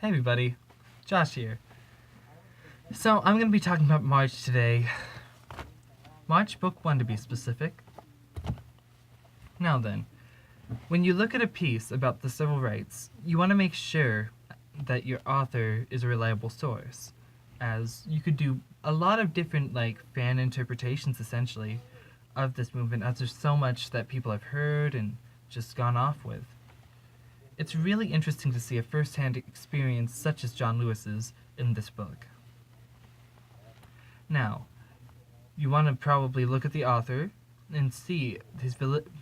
Hey everybody, Josh here. So I'm going to be talking about March today. March Book 1 to be specific. Now then, when you look at a piece about the civil rights, you want to make sure that your author is a reliable source, as you could do a lot of different fan interpretations essentially of this movement, as there's so much that people have heard and just gone off with. It's really interesting to see a first-hand experience such as John Lewis's in this book. Now, you want to probably look at the author and see his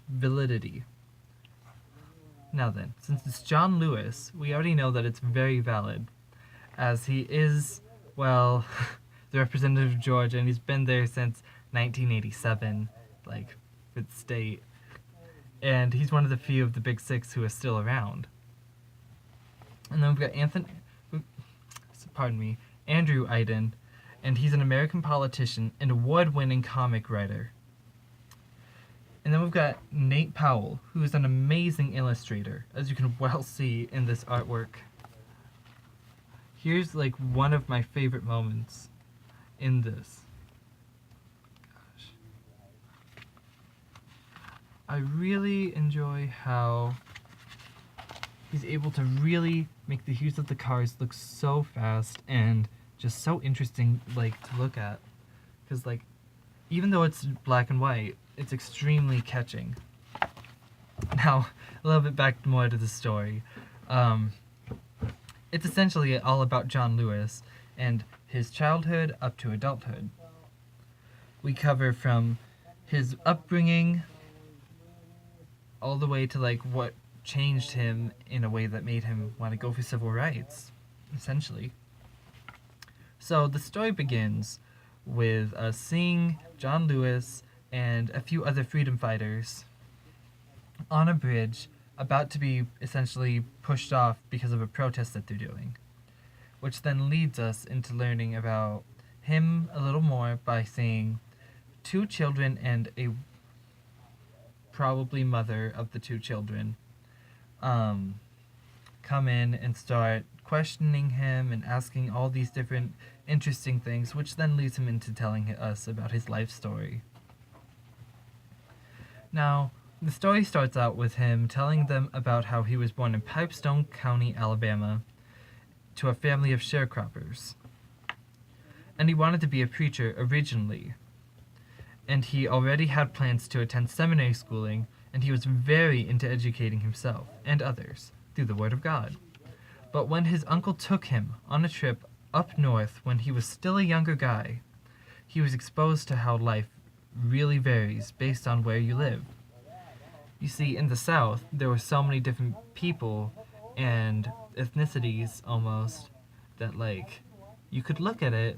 validity. Now then, since it's John Lewis, we already know that it's very valid, as he is, well, the representative of Georgia, and he's been there since 1987, for the state. And he's one of the few of the Big Six who is still around. And then we've got Andrew Aydin, and he's an American politician and award-winning comic writer. And then we've got Nate Powell, who is an amazing illustrator, as you can well see in this artwork. Here's one of my favorite moments in this. I really enjoy how he's able to really make the hues of the cars look so fast and just so interesting to look at. Because even though it's black and white, it's extremely catching. Now, a little bit back more to the story. It's essentially all about John Lewis and his childhood up to adulthood. We cover from his upbringing all the way to what changed him in a way that made him want to go for civil rights, essentially. So the story begins with us seeing John Lewis and a few other freedom fighters on a bridge about to be essentially pushed off because of a protest that they're doing, which then leads us into learning about him a little more by seeing two children and a probably mother of the two children come in and start questioning him and asking all these different interesting things, which then leads him into telling us about his life story. Now, the story starts out with him telling them about how he was born in Pipestone County, Alabama, to a family of sharecroppers. And he wanted to be a preacher originally. And he already had plans to attend seminary schooling, and he was very into educating himself and others through the Word of God. But when his uncle took him on a trip up north when he was still a younger guy, he was exposed to how life really varies based on where you live. You see, in the South, there were so many different people and ethnicities almost that you could look at it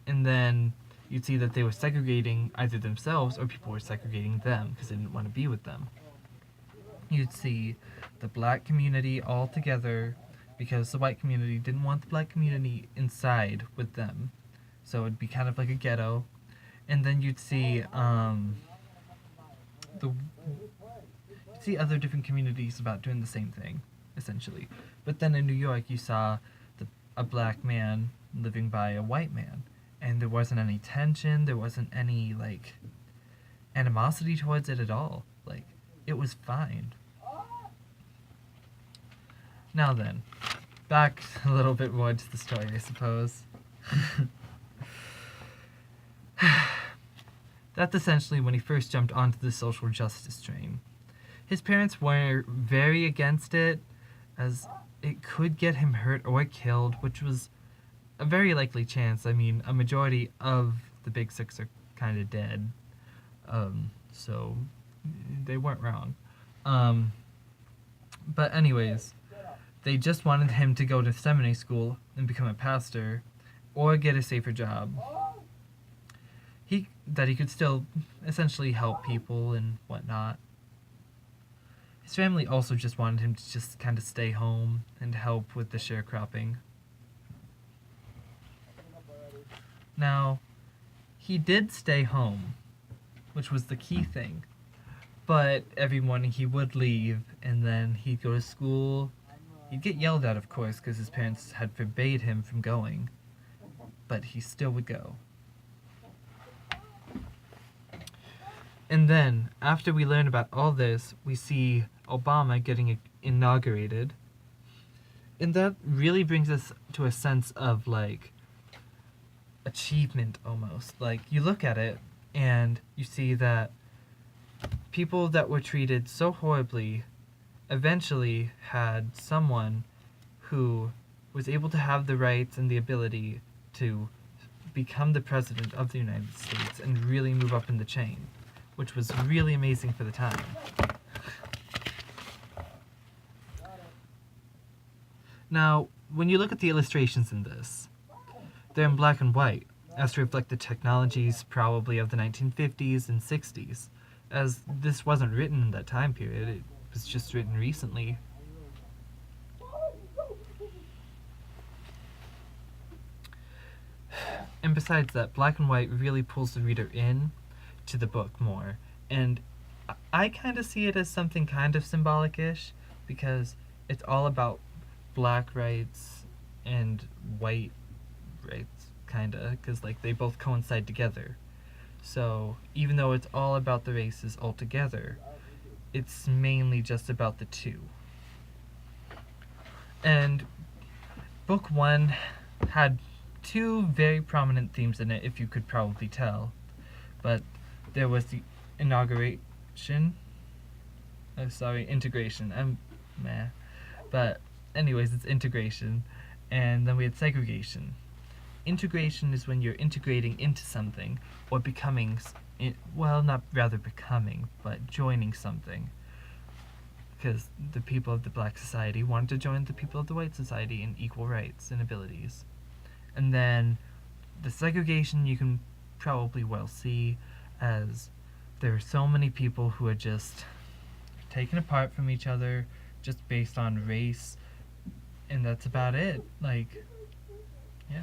and then you'd see that they were segregating either themselves or people were segregating them because they didn't want to be with them. You'd see the black community all together because the white community didn't want the black community inside with them. So it'd be kind of like a ghetto. And then you'd see other different communities about doing the same thing, essentially. But then in New York you saw a black man living by a white man. And there wasn't any tension, there wasn't any, animosity towards it at all. It was fine. Now then, back a little bit more to the story, I suppose. That's essentially when he first jumped onto the social justice train. His parents were very against it, as it could get him hurt or killed, which was a very likely chance. I mean, a majority of the Big Six are kind of dead, so they weren't wrong. But anyways, they just wanted him to go to seminary school and become a pastor, or get a safer job. That he could still essentially help people and whatnot. His family also just wanted him to just kind of stay home and help with the sharecropping. Now, he did stay home, which was the key thing. But every morning he would leave, and then he'd go to school, He'd get yelled at, of course, because his parents had forbade him from going, but he still would go. And then, after we learn about all this, we see Obama getting inaugurated. And that really brings us to a sense of, like, achievement almost. Like, you look at it and you see that people that were treated so horribly eventually had someone who was able to have the rights and the ability to become the president of the United States and really move up in the chain, which was really amazing for the time. Now, when you look at the illustrations in this, they're in black and white, as to reflect the technologies probably of the 1950s and 60s, as this wasn't written in that time period, it was just written recently. And besides that, black and white really pulls the reader in to the book more, and I kind of see it as something kind of symbolic-ish, because it's all about black rights and white rights, kinda, because like they both coincide together. So even though it's all about the races altogether, it's mainly just about the two. And book one had two very prominent themes in it, if you could probably tell. But there was the integration. Meh. But anyways, it's integration. And then we had segregation. Integration is when you're integrating into something, or becoming, well, not rather becoming, but joining something. Because the people of the black society wanted to join the people of the white society in equal rights and abilities. And then the segregation you can probably well see as there are so many people who are just taken apart from each other just based on race, and that's about it. Like, yeah.